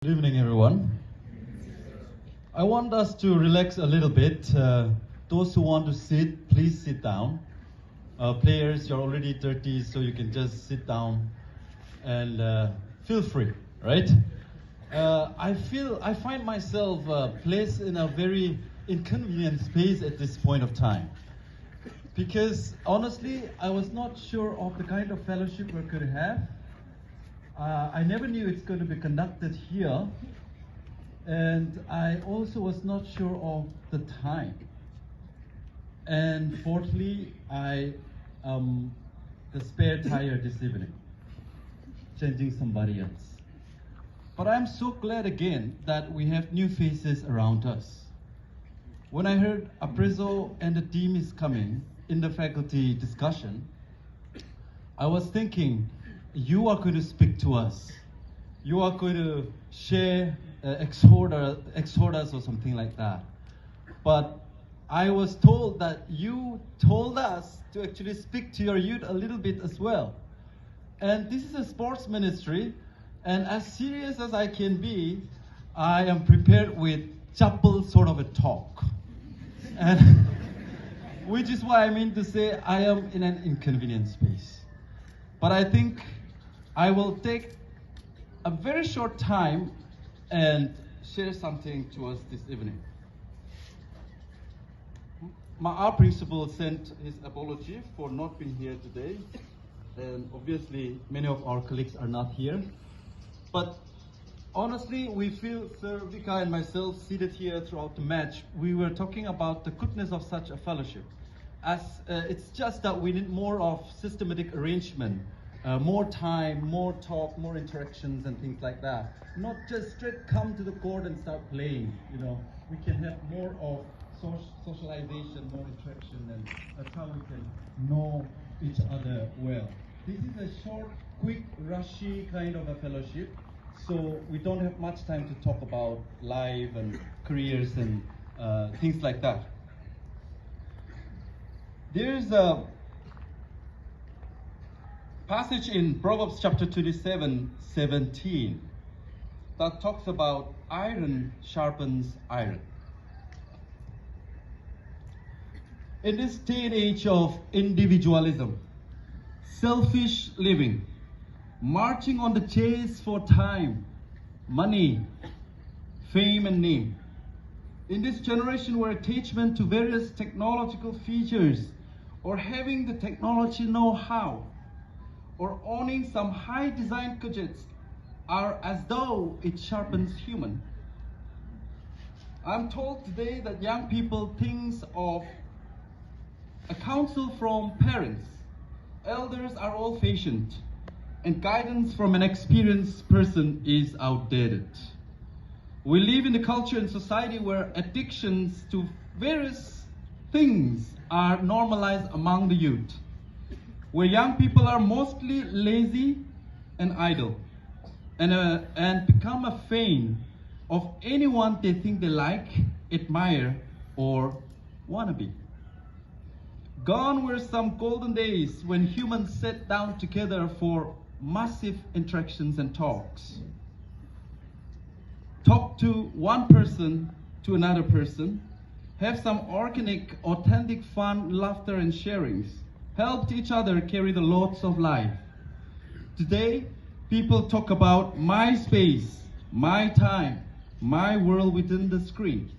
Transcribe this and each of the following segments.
Good evening, everyone. I want us to relax a little bit. Those who want to sit, please sit down. Players, you're already 30, so you can just sit down and feel free, right? I find myself placed in a very inconvenient space at this point of time. Because honestly, I was not sure of the kind of fellowship we're going to have. I never knew it's going to be conducted here, and I also was not sure of the time. And fourthly, I am the spare tire this evening, changing somebody else. But I'm so glad again that we have new faces around us. When I heard Appraisal and the team is coming in the faculty discussion, I was thinking, you are going to speak to us. You are going to share, exhort us or something like that. But I was told that you told us to actually speak to your youth a little bit as well. And this is a sports ministry, and as serious as I can be, I am prepared with chapel sort of a talk. And which is why I mean to say I am in an inconvenient space. But I think I will take a very short time and share something to us this evening. Our principal sent his apology for not being here today, and obviously many of our colleagues are not here. But honestly, we feel, Sir Vika and myself seated here throughout the match, we were talking about the goodness of such a fellowship. As it's just that we need more of systematic arrangement. More time, more talk, more interactions and things like that. Not just straight come to the court and start playing, We can have more of socialization, more interaction, and that's how we can know each other well. This is a short, quick, rushy kind of a fellowship, so we don't have much time to talk about life and careers and things like that. There's a passage in Proverbs chapter 27:17 that talks about iron sharpens iron. In this day and age of individualism, selfish living, marching on the chase for time, money, fame and name, in this generation where attachment to various technological features or having the technology know-how or owning some high design gadgets are as though it sharpens human. I'm told today that young people think of a counsel from parents, elders are old-fashioned, and guidance from an experienced person is outdated. We live in a culture and society where addictions to various things are normalized among the youth, where young people are mostly lazy and idle, and become a fan of anyone they think they like, admire, or wanna be. Gone were some golden days when humans sat down together for massive interactions and talks. Talk to one person to another person, have some organic, authentic fun, laughter, and sharings. Helped each other carry the loads of life. Today, people talk about my space, my time, my world within the screen.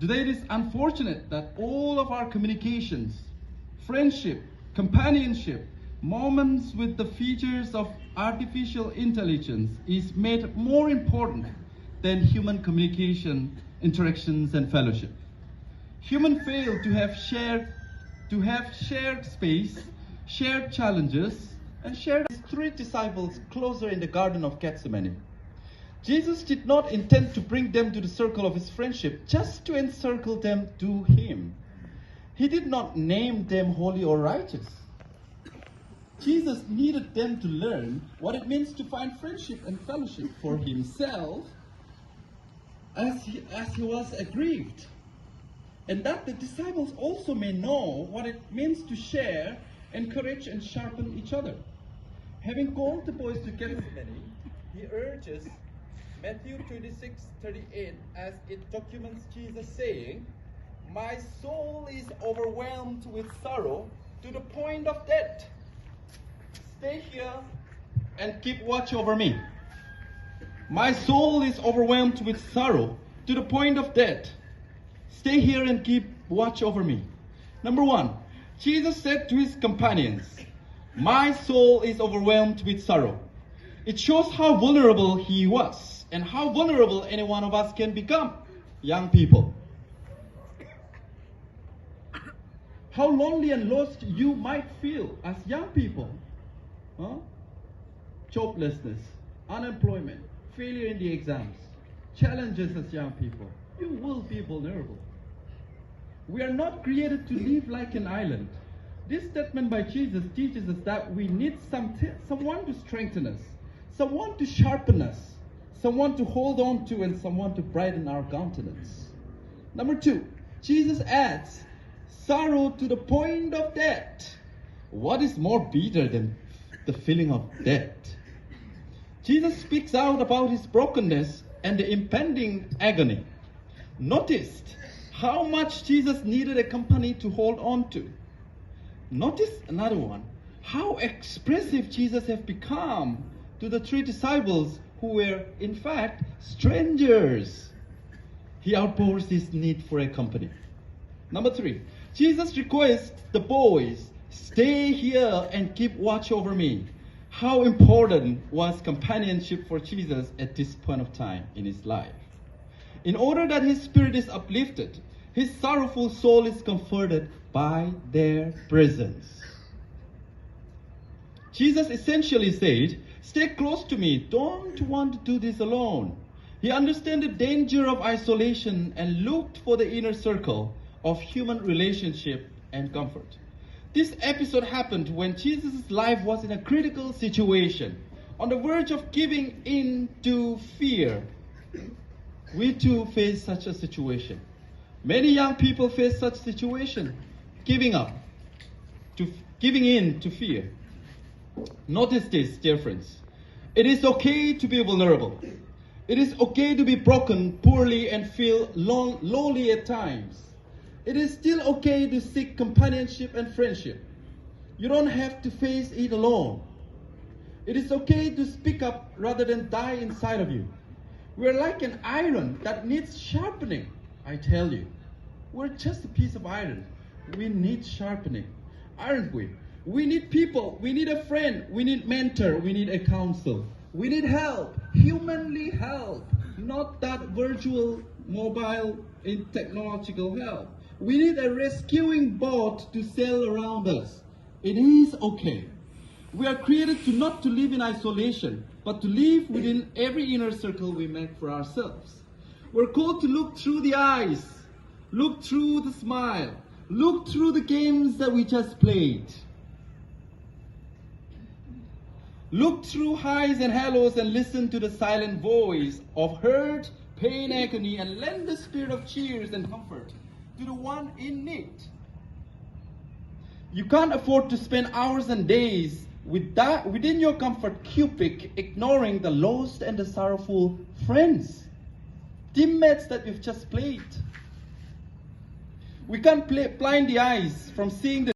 Today it is unfortunate that all of our communications, friendship, companionship, moments with the features of artificial intelligence is made more important than human communication, interactions, and fellowship. Humans fail to have shared space, shared challenges, and shared his three disciples closer in the Garden of Gethsemane. Jesus did not intend to bring them to the circle of his friendship just to encircle them to him. He did not name them holy or righteous. Jesus needed them to learn what it means to find friendship and fellowship for himself as he was aggrieved. And that the disciples also may know what it means to share, encourage, and sharpen each other. Having called the boys to Gethsemane, he urges Matthew 26:38, as it documents Jesus saying, "My soul is overwhelmed with sorrow to the point of death. Stay here and keep watch over me." My soul is overwhelmed with sorrow to the point of death. Stay here and keep watch over me. Number one, Jesus said to his companions, "My soul is overwhelmed with sorrow." It shows how vulnerable he was and how vulnerable any one of us can become, young people. How lonely and lost you might feel as young people. Joblessness, unemployment, failure in the exams, challenges as young people. You will be vulnerable. We are not created to live like an island. This statement by Jesus teaches us that we need someone to strengthen us, someone to sharpen us, someone to hold on to, and someone to brighten our countenance. Number two, Jesus adds, sorrow to the point of death. What is more bitter than the feeling of death? Jesus speaks out about his brokenness and the impending agony. Notice how much Jesus needed a company to hold on to. Notice another one, how expressive Jesus has become to the three disciples who were in fact strangers. He outpours his need for a company. Number three, Jesus requests the boys, stay here and keep watch over me. How important was companionship for Jesus at this point of time in his life? In order that his spirit is uplifted, his sorrowful soul is comforted by their presence. Jesus essentially said, stay close to me, don't want to do this alone. He understood the danger of isolation and looked for the inner circle of human relationship and comfort. This episode happened when Jesus' life was in a critical situation, on the verge of giving in to fear. We too face such a situation. Many young people face such situation, giving in to fear. Notice this, dear friends. It is okay to be vulnerable. It is okay to be broken, poorly, and feel lonely at times. It is still okay to seek companionship and friendship. You don't have to face it alone. It is okay to speak up rather than die inside of you. We're like an iron that needs sharpening, I tell you. We're just a piece of iron. We need sharpening, aren't we? We need people, we need a friend, we need mentor, we need a counsel. We need help, humanly help, not that virtual, mobile, technological help. We need a rescuing boat to sail around us. It is okay. We are created not to live in isolation, but to live within every inner circle we make for ourselves. We're called to look through the eyes, look through the smile, look through the games that we just played. Look through highs and hellos and listen to the silent voice of hurt, pain, agony, and lend the spirit of cheers and comfort to the one in need. You can't afford to spend hours and days within your comfort cubic, ignoring the lost and the sorrowful friends, teammates that you've just played. We can't blind the eyes from seeing the